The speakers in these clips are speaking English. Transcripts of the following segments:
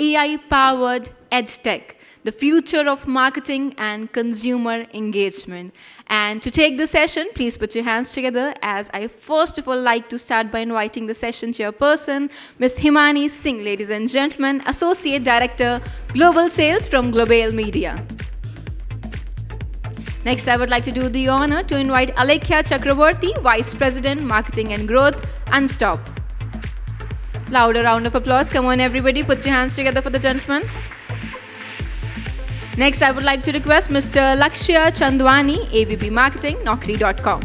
AI-powered AdTech, the future of marketing and consumer engagement. And to take the session, please put your hands together as I first of all like to start by inviting the session chairperson, Ms. Himani Singh, ladies and gentlemen, Associate Director, Global Sales from Globale Media. Next, I would like to do the honor to invite Alekhya Chakrabarty, Vice President, Marketing and Growth, Unstop. Louder round of applause. Come on, everybody, put your hands together for the gentleman. Next, I would like to request Mr. Lakshya Chandwani, AVP Marketing, Naukri.com.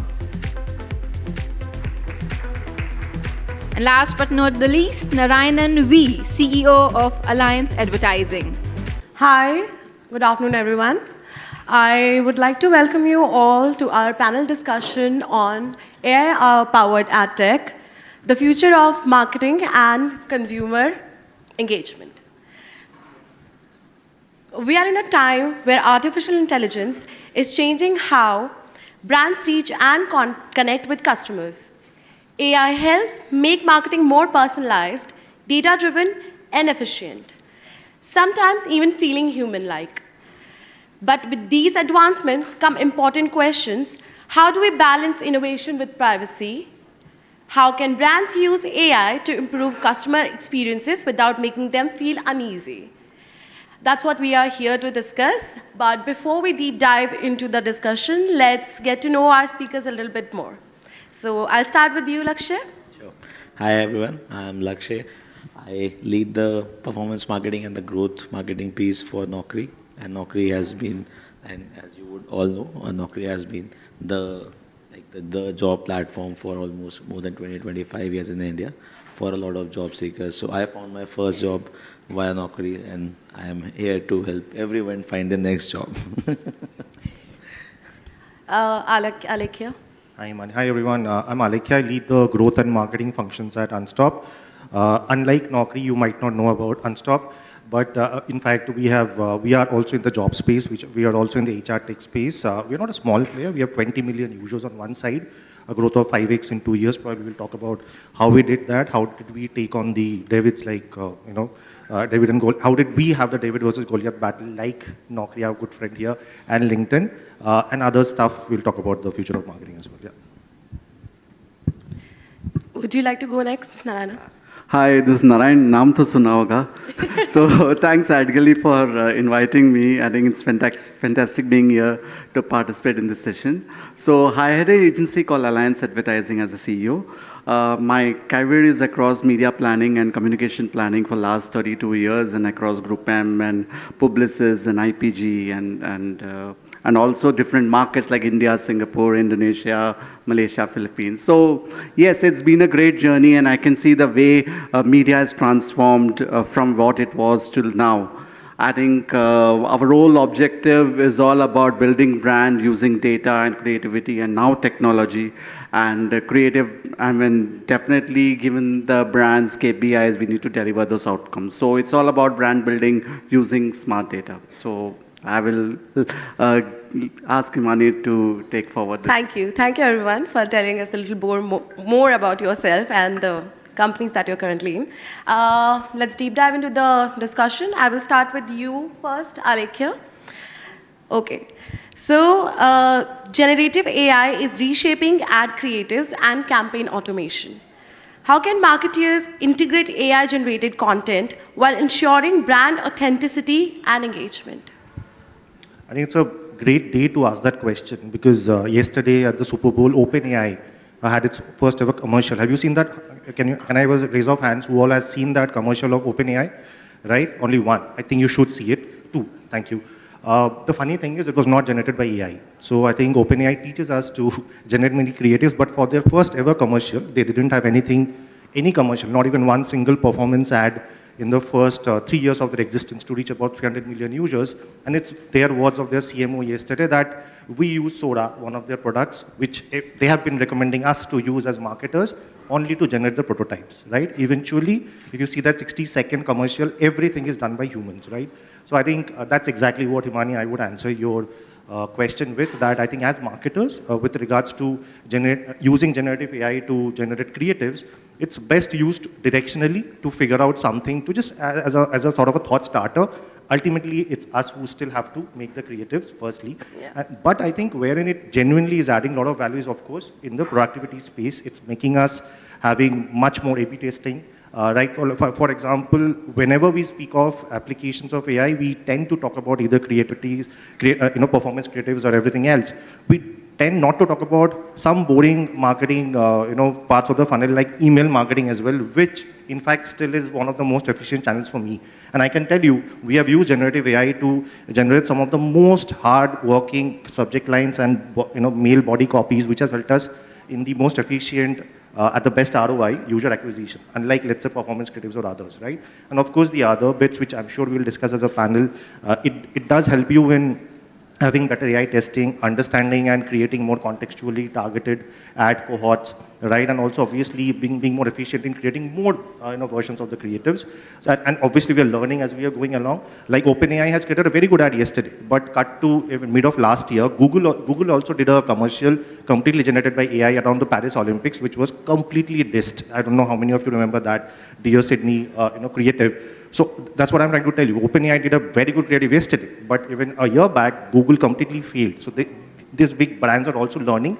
And last but not the least, Narayanan V, CEO of Alliance Advertising. Hi, good afternoon, everyone. I would like to welcome you all to our panel discussion on AI-powered AdTech, the future of marketing and consumer engagement. We are in a time where artificial intelligence is changing how brands reach and connect with customers. AI helps make marketing more personalized, data-driven, and efficient, sometimes even feeling human-like. But with these advancements come important questions. How do we balance innovation with privacy? How can brands use AI to improve customer experiences without making them feel uneasy? That's what we are here to discuss. But before we deep dive into the discussion, let's get to know our speakers a little bit more. So I'll start with you, Lakshya. Sure. Hi, everyone. I'm Lakshya. I lead the performance marketing and the growth marketing piece for Naukri. And Naukri has been, and as you would all know, Naukri has been the job platform for almost more than 25 years in India for a lot of job seekers. So I found my first job via Naukri, and I am here to help everyone find the next job. Alekhya. Hi, Himani. Hi, everyone. I'm Alekhya. I lead the growth and marketing functions at Unstop. Unlike Naukri, you might not know about Unstop, but in fact, we are also in the job space, which we are also in the HR tech space. We're not a small player. We have 20 million users on one side, a growth of 5x in 2 years. Probably we'll talk about how we did that. How did we take on the Davids like, David and Goliath? How did we have the David versus Goliath battle like Naukri, our good friend here, and LinkedIn, and other stuff. We'll talk about the future of marketing as well. Yeah. Would you like to go next, Narayanan? Hi, this is Narayan. Naam to suna hoga. So thanks Adgully for inviting me. I think it's fantastic being here to participate in this session. So I had an agency called Alliance Advertising as a CEO. My career is across media planning and communication planning for last 32 years and across Group M and Publicis and IPG and also different markets like India, Singapore, Indonesia, Malaysia, Philippines. So yes, it's been a great journey, and I can see the way media has transformed from what it was till now. I think our whole objective is all about building brand using data and creativity and now technology and creative. I mean, definitely given the brand's KPIs, we need to deliver those outcomes. So it's all about brand building using smart data. So I will ask Himani to take forward this. Thank you. Thank you, everyone, for telling us a little more about yourself and the companies that you're currently in. Let's deep dive into the discussion. I will start with you first, Alekhya. Okay. So, generative AI is reshaping ad creatives and campaign automation. How can marketers integrate AI-generated content while ensuring brand authenticity and engagement? I think it's a great day to ask that question because yesterday at the Super Bowl, OpenAI had its first ever commercial. Have you seen that? Can I raise of hands who all has seen that commercial of OpenAI? Right? Only one. I think you should see it. Two. Thank you. The funny thing is it was not generated by AI. So I think OpenAI teaches us to generate many creatives, but for their first ever commercial, they didn't have any commercial, not even one single performance ad in the first 3 years of their existence to reach about 300 million users. And it's their words of their CMO yesterday that we use Soda, one of their products, which they have been recommending us to use as marketers only to generate the prototypes, right? Eventually, if you see that 60-second commercial, everything is done by humans, right? So I think that's exactly what, Himani, I would answer your question with that. I think as marketers, with regards to using generative AI to generate creatives, it's best used directionally to figure out something to just as a sort of a thought starter. Ultimately, it's us who still have to make the creatives, firstly. Yeah. But I think wherein it genuinely is adding a lot of value is, of course, in the productivity space. It's making us having much more A/B testing. Right, for example, whenever we speak of applications of AI, we tend to talk about either creativity, performance creatives or everything else. We tend not to talk about some boring marketing, parts of the funnel like email marketing as well, which in fact still is one of the most efficient channels for me. And I can tell you, we have used generative AI to generate some of the most hard-working subject lines and mail body copies, which has helped us in the most efficient at the best ROI, user acquisition, unlike, let's say, performance creatives or others, right? And of course, the other bits, which I'm sure we'll discuss as a panel, it does help you in having better AI testing, understanding and creating more contextually targeted ad cohorts, right? And also, obviously, being more efficient in creating more versions of the creatives. So, and obviously, we are learning as we are going along. Like OpenAI has created a very good ad yesterday, but cut to mid of last year, Google also did a commercial completely generated by AI around the Paris Olympics, which was completely dissed. I don't know how many of you remember that Dear Sydney creative. So that's what I'm trying to tell you. OpenAI did a very good creative yesterday, but even a year back, Google completely failed. So these big brands are also learning.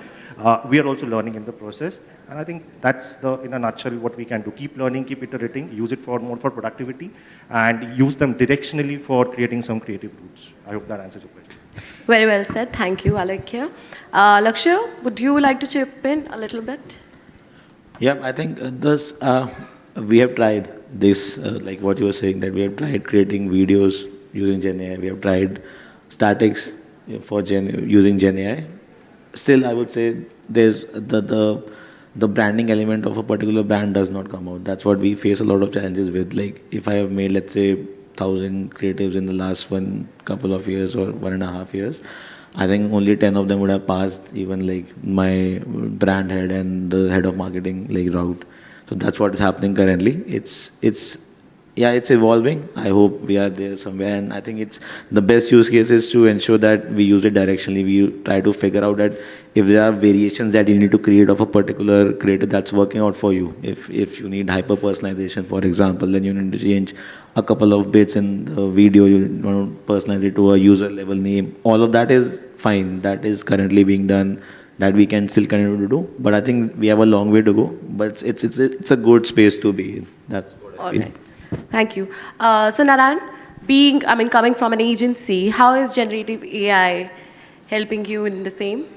We are also learning in the process. And I think that's in a nutshell, what we can do. Keep learning, keep iterating, use it more for productivity, and use them directionally for creating some creative roots. I hope that answers your question. Very well said. Thank you, Alekhya. Lakshya, would you like to chip in a little bit? Yeah, I think we have tried this, like what you were saying, that we have tried creating videos using Gen AI. We have tried statics for using Gen AI. Still, I would say there's the branding element of a particular brand does not come out. That's what we face a lot of challenges with. Like if I have made, let's say, 1,000 creatives in the last couple of years or 1.5 years, I think only 10 of them would have passed even like my brand head and the head of marketing route. So that's what is happening currently. It's evolving. I hope we are there somewhere, and I think it's the best use case is to ensure that we use it directionally. We try to figure out that if there are variations that you need to create of a particular creative that's working out for you. If you need hyper personalization, for example, then you need to change a couple of bits in the video. You want to personalize it to a user level name. All of that is fine. That is currently being done. That we can still continue to do, but I think we have a long way to go. But it's a good space to be in. That's what I feel. All right. Thank you. So Narayan, coming from an agency, how is generative AI helping you in the same?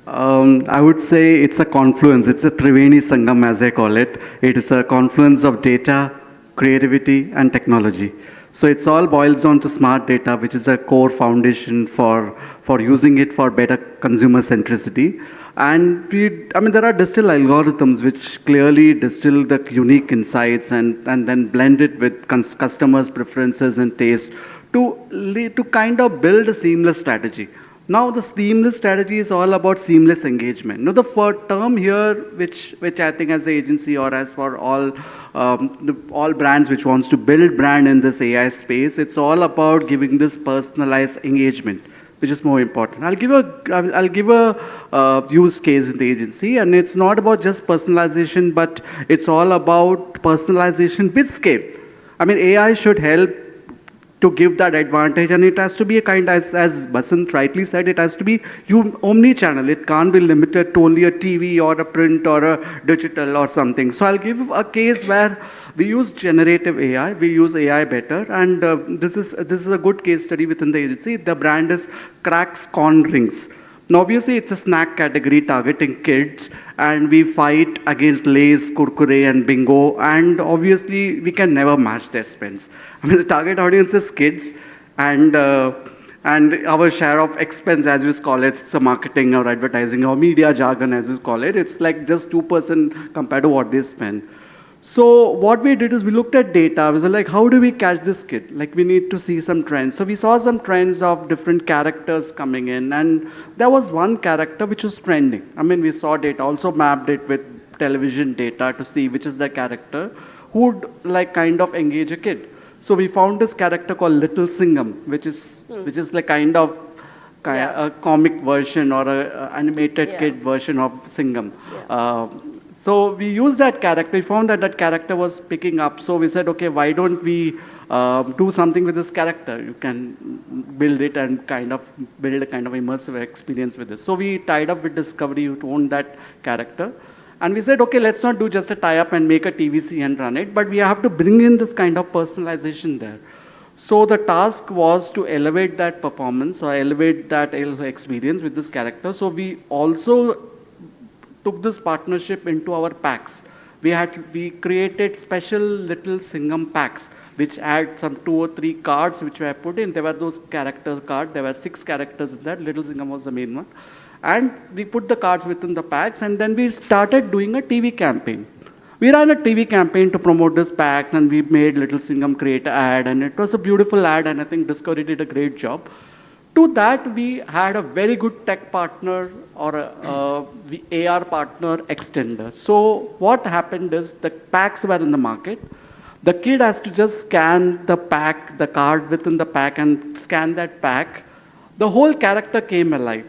I would say it's a confluence. It's a Triveni Sangam, as I call it. It is a confluence of data, creativity, and technology. So it's all boils down to smart data, which is a core foundation for using it for better consumer centricity. And there are distill algorithms which clearly distill the unique insights and then blend it with customers' preferences and taste to kind of build a seamless strategy. Now, the seamless strategy is all about seamless engagement. Now, the term here, which I think as an agency or as for all brands which wants to build brand in this AI space, it's all about giving this personalized engagement, which is more important. I'll give a use case in the agency, and it's not about just personalization, but it's all about personalization with scale. AI should help to give that advantage, and it has to be a kind, as Basant rightly said, it has to be omni-channel. It can't be limited to only a TV or a print or a digital or something. So I'll give a case where we use generative AI, we use AI better, and this is a good case study within the agency. The brand is Cracks Corn Rings. Now, obviously, it's a snack category targeting kids, and we fight against Lay's, Kurkure, and Bingo, and obviously, we can never match their spends. The target audience is kids, and our share of expense, as we call it, it's a marketing or advertising or media jargon, as we call it, it's like just 2% compared to what they spend. So what we did is we looked at data. We were like, how do we catch this kid? Like, we need to see some trends. So we saw some trends of different characters coming in, and there was one character which was trending. We saw data, also mapped it with television data to see which is the character who would kind of engage a kid. So we found this character called Little Singham, which is like kind of a comic version or a animated kid version of Singham. So we used that character. We found that that character was picking up. So we said, okay, why don't we do something with this character? You can build it and kind of build a kind of immersive experience with this. So we tied up with Discovery to own that character. And we said, okay, let's not do just a tie-up and make a TVC and run it, but we have to bring in this kind of personalization there. So the task was to elevate that performance or elevate that experience with this character. So we also took this partnership into our packs. We created special little Singham packs, which had some 2 or 3 cards which were put in. There were those character cards. There were 6 characters in that. Little Singham was the main one. And we put the cards within the packs, and then we started doing a TV campaign. We ran a TV campaign to promote these packs, and we made Little Singham create an ad, and it was a beautiful ad, and I think Discovery did a great job. To that, we had a very good tech partner or a AR partner extender. So what happened is the packs were in the market. The kid has to just scan the pack, the card within the pack, and scan that pack. The whole character came alive.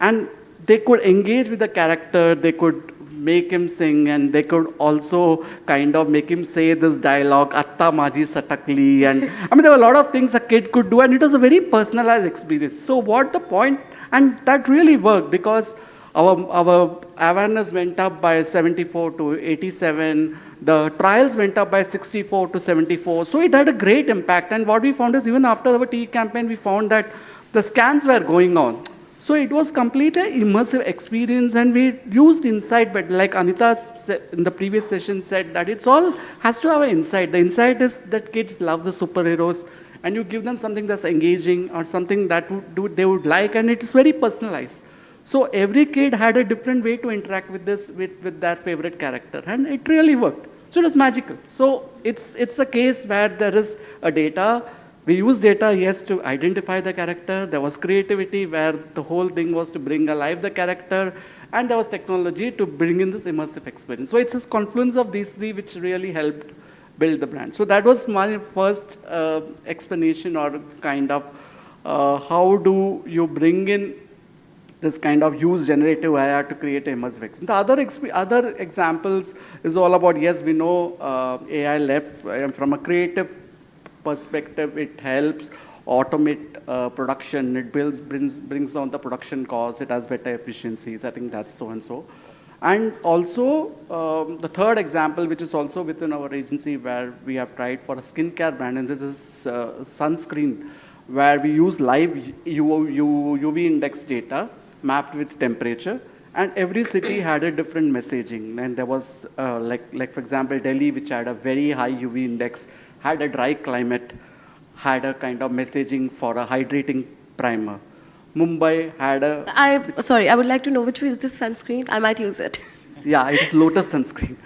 And they could engage with the character, they could make him sing, and they could also kind of make him say this dialogue, Atta Maji Satakli, and I mean, there were a lot of things a kid could do, and it was a very personalized experience. So what the point, and that really worked because our awareness went up by 74 to 87, the trials went up by 64 to 74, so it had a great impact. And what we found is even after our TV campaign, we found that the scans were going on. So it was completely immersive experience, and we used insight, but like Anita in the previous session said, that it's all has to have an insight. The insight is that kids love the superheroes, and you give them something that's engaging or something that they would like, and it's very personalized. So every kid had a different way to interact with this, with their favorite character, and it really worked. So it was magical. So it's a case where there is a data. We use data, yes, to identify the character. There was creativity where the whole thing was to bring alive the character. And there was technology to bring in this immersive experience. So it's a confluence of these three which really helped build the brand. So that was my first explanation or kind of how do you bring in this kind of use generative AI to create immersive experience. The other examples is all about, yes, we know AI left from a creative perspective, it helps automate production, it brings down the production cost, it has better efficiencies, I think that's so and so. And also, the third example, which is also within our agency where we have tried for a skincare brand, and this is sunscreen, where we use live UV index data mapped with temperature, and every city had a different messaging. And there was, like for example, Delhi, which had a very high UV index, had a dry climate, had a kind of messaging for a hydrating primer. Mumbai had a... Sorry, I would like to know which is this sunscreen. I might use it. Yeah, it's Lotus sunscreen.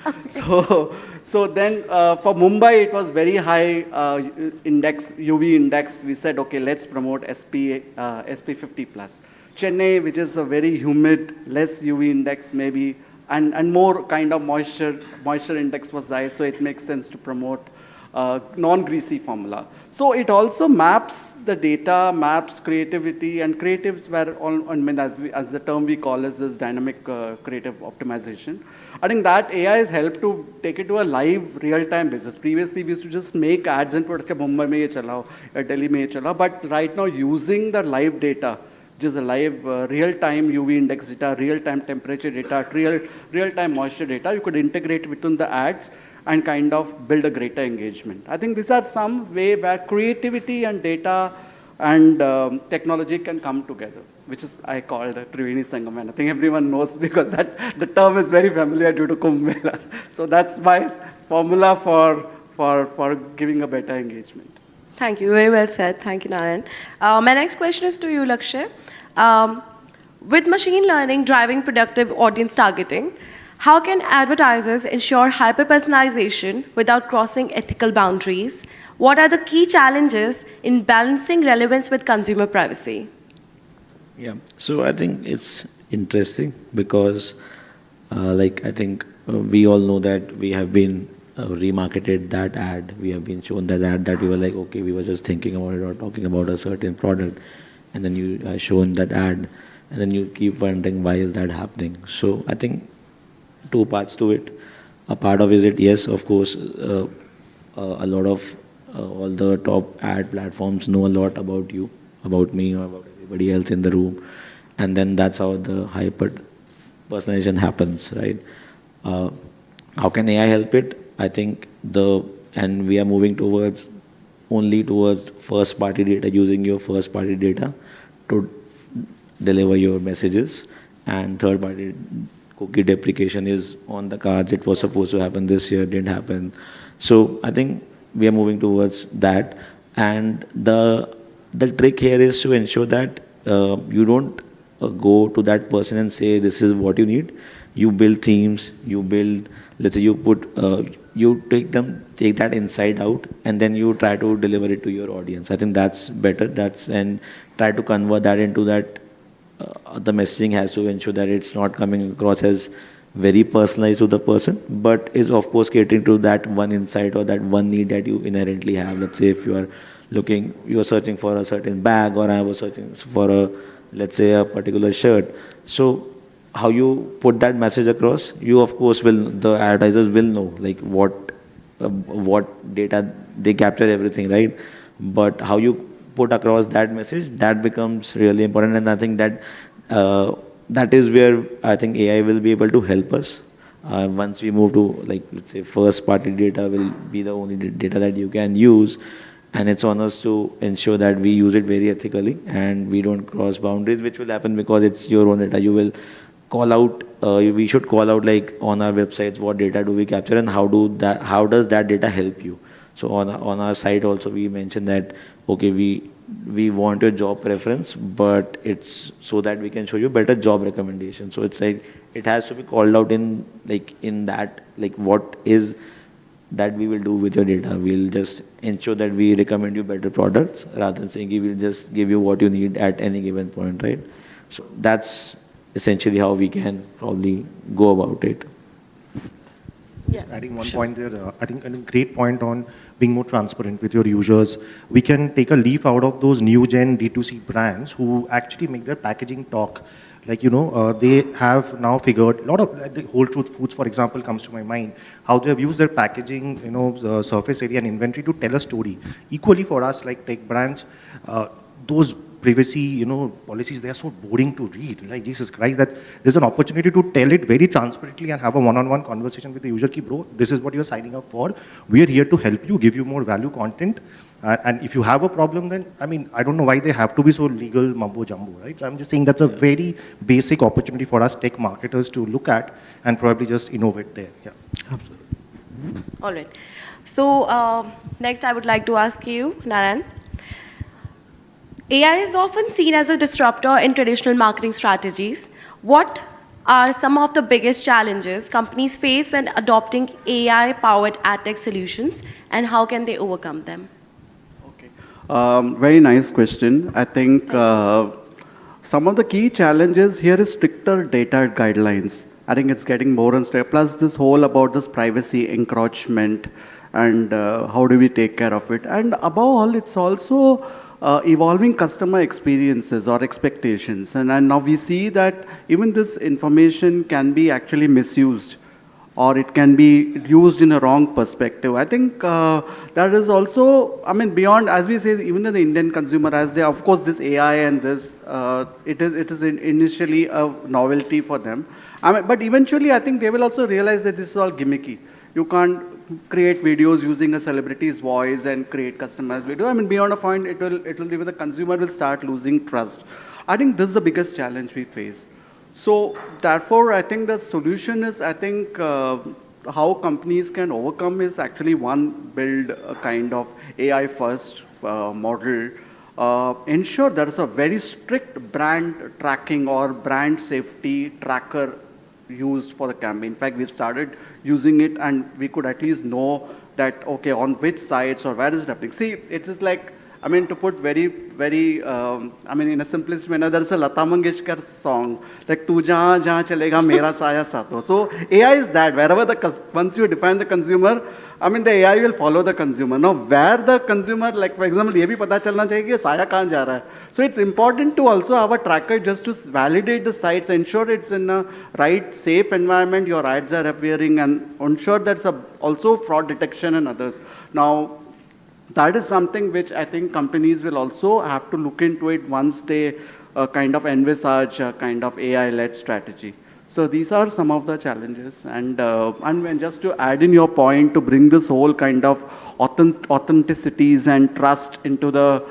So then for Mumbai, it was very high UV index. We said, okay, let's promote SP50 plus. Chennai, which is a very humid, less UV index maybe, and more kind of moisture index was high, so it makes sense to promote non-greasy formula. So it also maps the data, maps creativity, and creatives were as the term we call is this dynamic creative optimization. I think that AI has helped to take it to a live, real-time basis. Previously, we used to just make ads and put, Mumbai mein ye chalao, Delhi mein ye chalao, but right now using the live data, which is a live real-time UV index data, real-time temperature data, real-time moisture data, you could integrate within the ads and kind of build a greater engagement. I think these are some way where creativity and data and technology can come together, which is I call the Triveni Sangam, and I think everyone knows because the term is very familiar due to Kumbh Mela. So that's my formula for giving a better engagement. Thank you, very well said. Thank you, Narayan. My next question is to you, Lakshya. With machine learning driving productive audience targeting, how can advertisers ensure hyper-personalization without crossing ethical boundaries? What are the key challenges in balancing relevance with consumer privacy? Yeah, so I think it's interesting because I think we all know that we have been remarketed that ad, we have been shown that ad that we were like, okay, we were just thinking about it or talking about a certain product. and then you are shown that ad, and then you keep wondering why is that happening. So I think two parts to it. A part of is it, yes, of course, a lot of all the top ad platforms know a lot about you, about me, or about everybody else in the room, and then that's how the hyper personalization happens, right? How can AI help it? I think and we are moving towards first party data, using your first party data to deliver your messages, and third party cookie deprecation is on the cards. It was supposed to happen this year, didn't happen. So I think we are moving towards that, and the trick here is to ensure that you don't go to that person and say this is what you need. You build teams, you build, let's say you take that insight out, and then you try to deliver it to your audience. I think that's better. And try to convert that into that. The messaging has to ensure that it's not coming across as very personalized to the person, but is of course catering to that one insight or that one need that you inherently have. Let's say if you are searching for a certain bag, or I was searching for let's say a particular shirt. So how you put that message across, you of course the advertisers will know like what data they capture everything, right? But how you put across that message, that becomes really important. And I think that is where I think AI will be able to help us. Once we move to, like, let's say first party data will be the only data that you can use, and it's on us to ensure that we use it very ethically and we don't cross boundaries, which will happen because it's your own data. You will call out, we should call out like on our websites what data do we capture and how does that data help you. So on our site also we mentioned that, okay, we want your job preference, but it's so that we can show you better job recommendation. So it's like it has to be called out in that, like what is that we will do with your data. We'll just ensure that we recommend you better products rather than saying we will just give you what you need at any given point, right? So that's essentially how we can probably go about it. Yeah. Adding one point there, I think a great point on being more transparent with your users. We can take a leaf out of those new gen D2C brands who actually make their packaging talk. Like, they have now figured, a lot of, like the Whole Truth Foods, for example, comes to my mind, how they have used their packaging, surface area and inventory to tell a story. Equally for us, like tech brands, those privacy, policies, they are so boring to read. Like, Jesus Christ, that there's an opportunity to tell it very transparently and have a one-on-one conversation with the user. Ki, bro, this is what you're signing up for. We are here to help you, give you more value content. And if you have a problem, then, I don't know why they have to be so legal mumbo-jumbo, right? So I'm just saying that's a very basic opportunity for us tech marketers to look at and probably just innovate there. Yeah. Absolutely. All right. So next I would like to ask you, Narayan. AI is often seen as a disruptor in traditional marketing strategies. What are some of the biggest challenges companies face when adopting AI-powered AdTech solutions, and how can they overcome them? Okay. Very nice question. I think some of the key challenges here is stricter data guidelines. I think it's getting more and stricter. Plus this whole about this privacy encroachment and how do we take care of it. And above all, it's also evolving customer experiences or expectations. And now we see that even this information can be actually misused, or it can be used in a wrong perspective. I think that is also, beyond, as we say, even in the Indian consumer, as they, of course, this AI and this, it is initially a novelty for them. But eventually, I think they will also realize that this is all gimmicky. You can't create videos using a celebrity's voice and create customized video. Beyond a point, even the consumer will start losing trust. I think this is the biggest challenge we face. So therefore, I think the solution is, how companies can overcome is actually one, build a kind of AI-first model, ensure there is a very strict brand tracking or brand safety tracker used for the campaign. In fact, we've started using it and we could at least know that, okay, on which sites or where is it happening. See, it is like, I mean, to put I mean, in a simplest manner, there's a Lata Mangeshkar song, like, Tu jahan jahan chalega, mera saya saath ho. So AI is that, wherever once you define the consumer, I mean, the AI will follow the consumer. Now, where the consumer, like, for example, ये भी पता चलना चाहिए कि साया कहाँ जा रहा है. So it's important to also have a tracker just to validate the sites, ensure it's in a right, safe environment, your ads are appearing, and ensure that's also fraud detection and others. Now, that is something which I think companies will also have to look into it once they kind of envisage a kind of AI-led strategy. So these are some of the challenges. And when just to add in your point, to bring this whole kind of authenticities and trust into the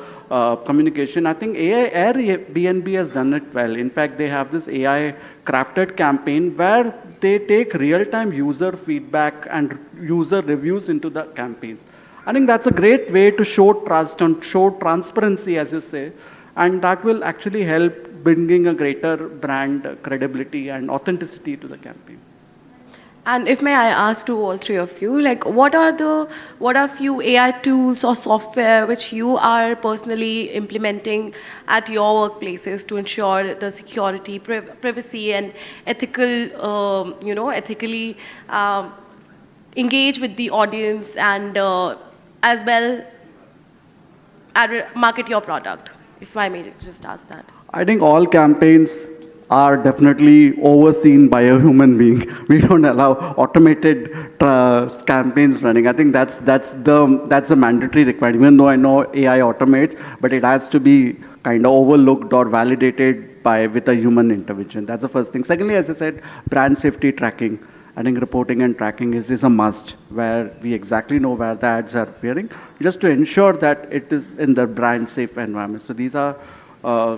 communication, I think Airbnb has done it well. In fact, they have this AI-crafted campaign where they take real-time user feedback and user reviews into the campaigns. I think that's a great way to show trust and show transparency, as you say, and that will actually help bringing a greater brand credibility and authenticity to the campaign. And if may I ask to all three of you, like, what are few AI tools or software which you are personally implementing at your workplaces to ensure the security, privacy, and ethical, ethically engage with the audience and as well market your product, if I may just ask that. I think all campaigns are definitely overseen by a human being. We don't allow automated campaigns running. I think that's a mandatory requirement. Even though I know AI automates, but it has to be kind of overlooked or validated with a human intervention. That's the first thing. Secondly, as I said, brand safety tracking. I think reporting and tracking is a must, where we exactly know where the ads are appearing, just to ensure that it is in the brand safe environment. So these are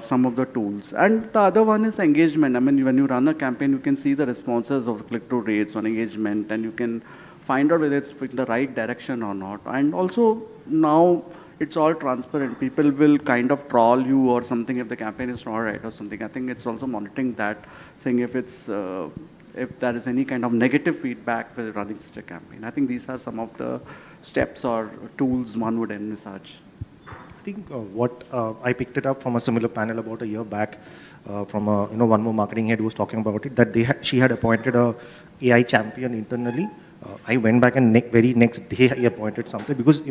some of the tools. And the other one is engagement. I mean, when you run a campaign, you can see the responses of the click-through rates on engagement, and you can find out whether it's in the right direction or not. And also, now it's all transparent. People will kind of troll you or something if the campaign is not right or something. I think it's also monitoring that, saying if there is any kind of negative feedback with running such a campaign. I think these are some of the steps or tools one would envisage. I think what I picked it up from a similar panel about a year back from one more marketing head who was talking about it, that she had appointed a AI champion internally. I went back and very next day I appointed something, because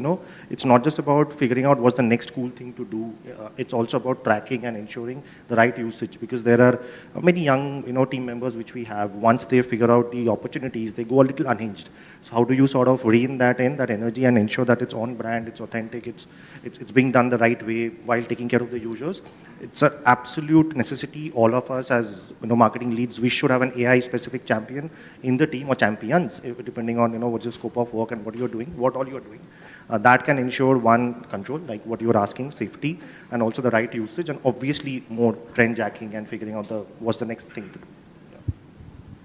it's not just about figuring out what's the next cool thing to do. It's also about tracking and ensuring the right usage, because there are many young team members which we have. Once they figure out the opportunities, they go a little unhinged. So how do you sort of rein that energy, and ensure that it's on brand, it's authentic, it's being done the right way while taking care of the users? It's an absolute necessity. All of us as marketing leads, we should have an AI specific champion in the team, or champions, depending on what's the scope of work and what you're doing, what all you're doing. That can ensure one, control, like what you're asking, safety, and also the right usage, and obviously more trend jacking and figuring out what's the next thing to do.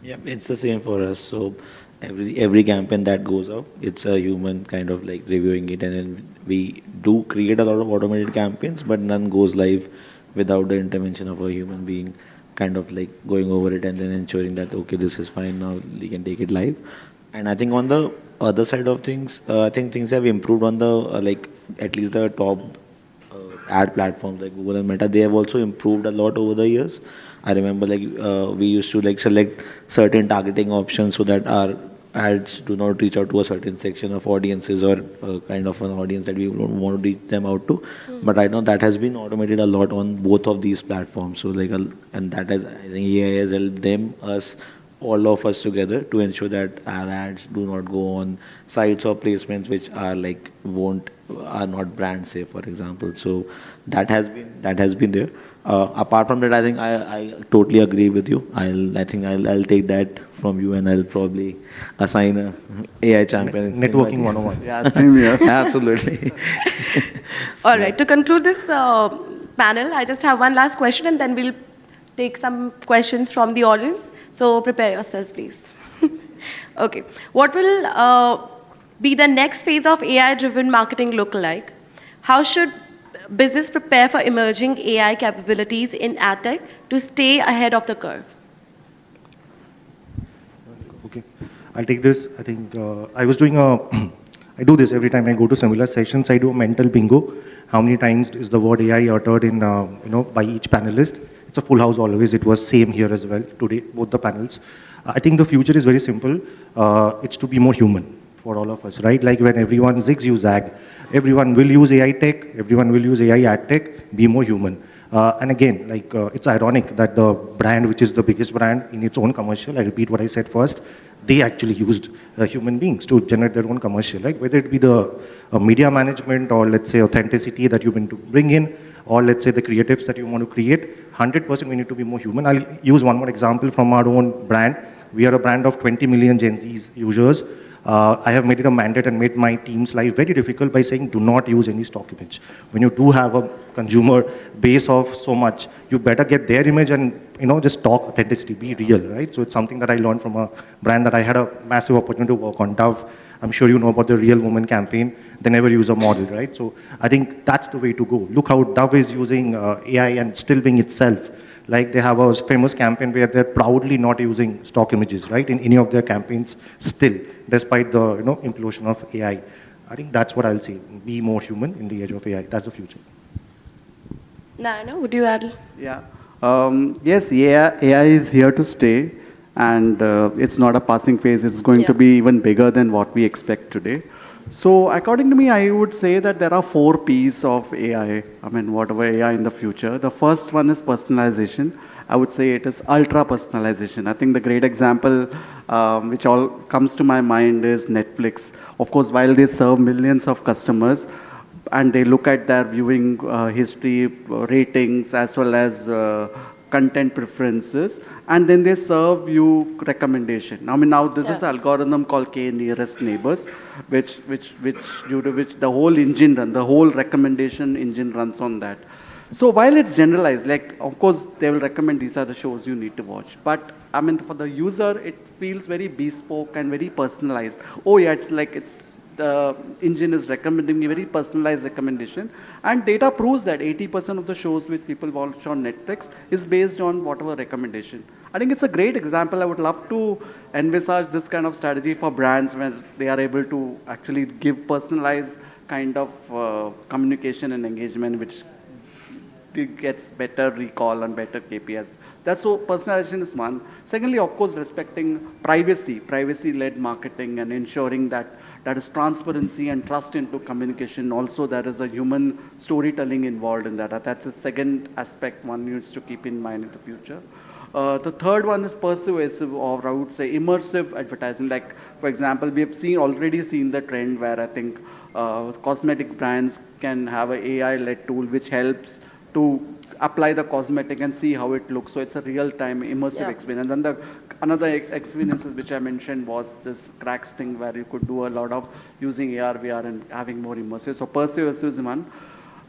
Yeah, it's the same for us. So every campaign that goes out, it's a human kind of like reviewing it, and then we do create a lot of automated campaigns, but none goes live without the intervention of a human being kind of like going over it and then ensuring that, okay, this is fine, now we can take it live. And I think on the other side of things, I think things have improved on the, like at least the top ad platforms like Google and Meta. They have also improved a lot over the years. I remember like we used to like select certain targeting options so that our ads do not reach out to a certain section of audiences or kind of an audience that we don't want to reach them out to. But I know that has been automated a lot on both of these platforms. So like, and that has, I think AI has helped us, all of us together, to ensure that our ads do not go on sites or placements which are like are not brand safe, for example. So that has been there. Apart from that, I think I totally agree with you. I think I'll take that from you, and I'll probably assign a AI champion. Networking 101. Yeah, same here. Absolutely. All right, to conclude this panel, I just have one last question, and then we'll take some questions from the audience. So prepare yourself, please. Okay. What will be the next phase of AI-driven marketing look like? How should business prepare for emerging AI capabilities in AdTech to stay ahead of the curve? Okay, I'll take this. I think I was doing I do this every time I go to similar sessions. I do a mental bingo. How many times is the word AI uttered in, by each panelist? It's a full house always. It was same here as well today, both the panels. I think the future is very simple. It's to be more human for all of us, right? Like when everyone zigs, you zag. Everyone will use AI tech. Everyone will use AI ad tech. Be more human. And again, like it's ironic that the brand, which is the biggest brand in its own commercial, I repeat what I said first, they actually used human beings to generate their own commercial, right? Whether it be the media management or let's say authenticity that you want to bring in, or let's say the creatives that you want to create, 100% we need to be more human. I'll use one more example from our own brand. We are a brand of 20 million Gen Zs users. I have made it a mandate and made my team's life very difficult by saying do not use any stock image. When you do have a consumer base of so much, you better get their image and just talk authenticity, be real, right? So it's something that I learned from a brand that I had a massive opportunity to work on, Dove. I'm sure you know about the Real Woman campaign. They never use a model, right? So I think that's the way to go. Look how Dove is using AI and still being itself. Like they have a famous campaign where they're proudly not using stock images, right, in any of their campaigns still, despite the implosion of AI. I think that's what I'll say. Be more human in the age of AI. That's the future. Narayanan, would you add? Yeah. Yes, AI is here to stay, and it's not a passing phase. It's going to be even bigger than what we expect today. So according to me, I would say that there are 4 P's of AI. I mean, whatever AI in the future. The first one is personalization. I would say it is ultra personalization. I think the great example which all comes to my mind is Netflix. Of course, while they serve millions of customers, and they look at their viewing history, ratings, as well as content preferences, and then they serve you recommendation. I mean, now this is an algorithm called K nearest neighbors, which due to which the whole engine the whole recommendation engine runs on that. So while it's generalized, like of course they will recommend these are the shows you need to watch, but I mean for the user it feels very bespoke and very personalized. Oh yeah, it's the engine is recommending a very personalized recommendation, and data proves that 80% of the shows which people watch on Netflix is based on whatever recommendation. I think it's a great example. I would love to envisage this kind of strategy for brands where they are able to actually give personalized kind of communication and engagement, which gets better recall and better KPIs. That's so personalization is one. Secondly, of course, respecting privacy-led marketing and ensuring that that is transparency and trust into communication. Also, there is a human storytelling involved in that. That's a second aspect one needs to keep in mind in the future. The third one is persuasive, or I would say immersive advertising. Like, for example, we have already seen the trend where I think cosmetic brands can have an AI-led tool which helps to apply the cosmetic and see how it looks. So it's a real-time immersive experience. And then another experiences which I mentioned was this cracks thing where you could do a lot of using AR, VR and having more immersive. So persuasive is one.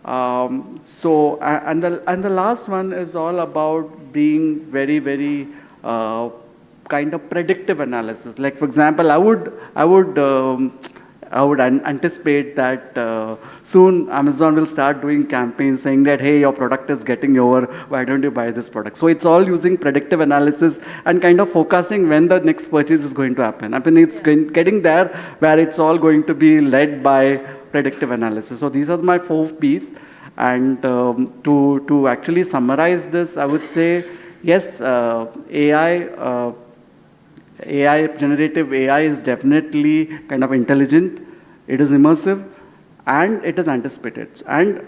And the last one is all about being very, very kind of predictive analysis. Like for example, I would anticipate that soon Amazon will start doing campaigns saying that, hey, your product is getting over, why don't you buy this product? So it's all using predictive analysis and kind of forecasting when the next purchase is going to happen. I mean, it's getting there where it's all going to be led by predictive analysis. So these are my 4 Ps. And to actually summarize this, I would say, yes, generative AI is definitely kind of intelligent, it is immersive, and it is anticipated. And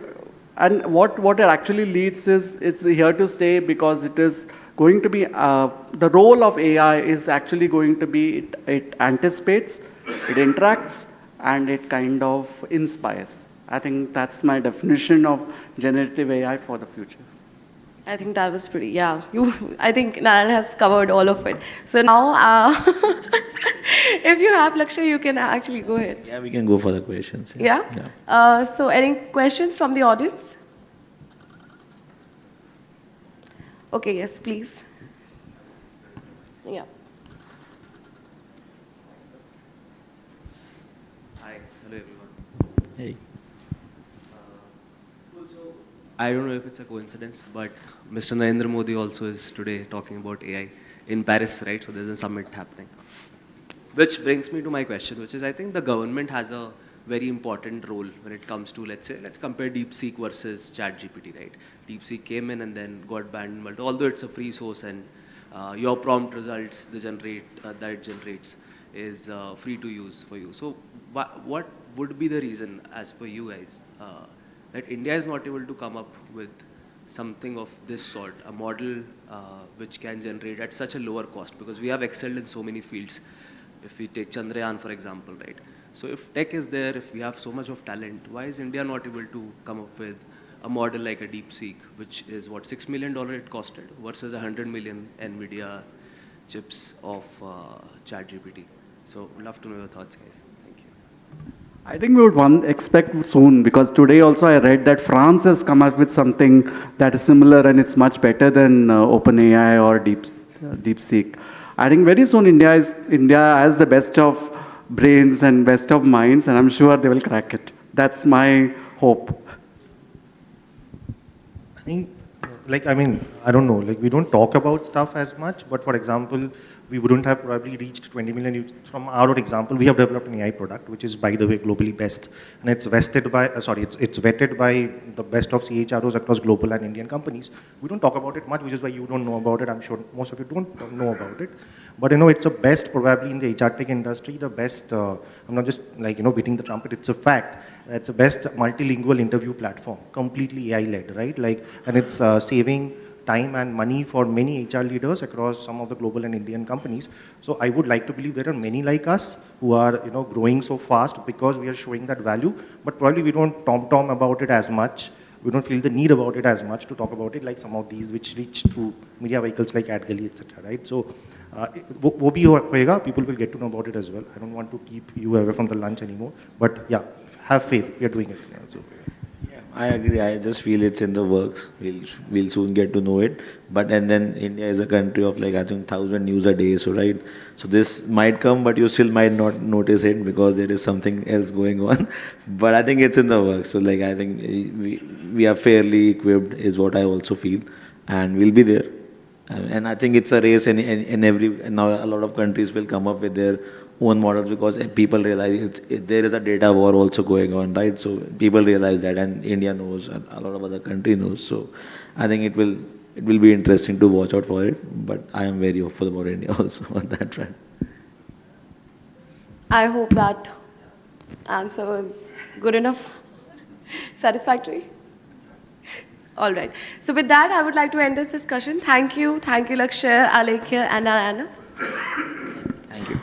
what it actually leads is, it's here to stay because it is going to be, the role of AI is actually going to be, it anticipates, it interacts, and it kind of inspires. I think that's my definition of generative AI for the future. I think that was pretty, I think Narayan has covered all of it. So now, if you have Lakshya, you can actually go ahead. Yeah, we can go for the questions. So any questions from the audience? Okay, yes, please. Yeah. Hi, hello everyone. Hey. I don't know if it's a coincidence, but Mr. Narendra Modi also is today talking about AI in Paris, right? So there's a summit happening. Which brings me to my question, which is I think the government has a very important role when it comes to, let's say, let's compare DeepSeek versus ChatGPT, right? DeepSeek came in and then got banned, but although it's a free source and your prompt results that it generates is free to use for you. So what would be the reason, as per you guys, that India is not able to come up with something of this sort, a model which can generate at such a lower cost? Because we have excelled in so many fields. If we take Chandrayaan, for example, right? So if tech is there, if we have so much of talent, why is India not able to come up with a model like a DeepSeek, which is what, $6 million it costed versus 100 million NVIDIA chips of ChatGPT? So we'd love to know your thoughts, guys. Thank you. I think we would expect soon, because today also I read that France has come up with something that is similar and it's much better than OpenAI or DeepSeek. I think very soon India has the best of brains and best of minds, and I'm sure they will crack it. That's my hope. I think, I don't know, we don't talk about stuff as much, but for example, we wouldn't have probably reached 20 million users. From our example, we have developed an AI product, which is, by the way, globally best. And it's vetted by the best of CHROs across global and Indian companies. We don't talk about it much, which is why you don't know about it. I'm sure most of you don't know about it. But, it's the best probably in the HR tech industry, the best, I'm not just beating the trumpet, it's a fact. It's the best multilingual interview platform, completely AI-led, right? And it's saving time and money for many HR leaders across some of the global and Indian companies. So I would like to believe there are many like us who are growing so fast because we are showing that value, but probably we don't tom-tom about it as much. We don't feel the need about it as much to talk about it like some of these which reach through media vehicles like Adgully, etc. Right? So wo bhi hoega, people will get to know about it as well. I don't want to keep you away from the lunch anymore, but yeah, have faith. We are doing it. So. I agree. I just feel it's in the works. We'll soon get to know it. And then India is a country of I think 1,000 news a day. So right. So this might come, but you still might not notice it because there is something else going on. But I think it's in the works. So I think we are fairly equipped, is what I also feel, and we'll be there. And I think it's a race, and now a lot of countries will come up with their own models because people realize there is a data war also going on, right? So people realize that, and India knows, and a lot of other country knows. So I think it will be interesting to watch out for it. But I am very hopeful about India also on that front. I hope that answer was good enough, satisfactory. All right. So with that, I would like to end this discussion. Thank you, Lakshya, Alekhya, and Narayanan. Thank you.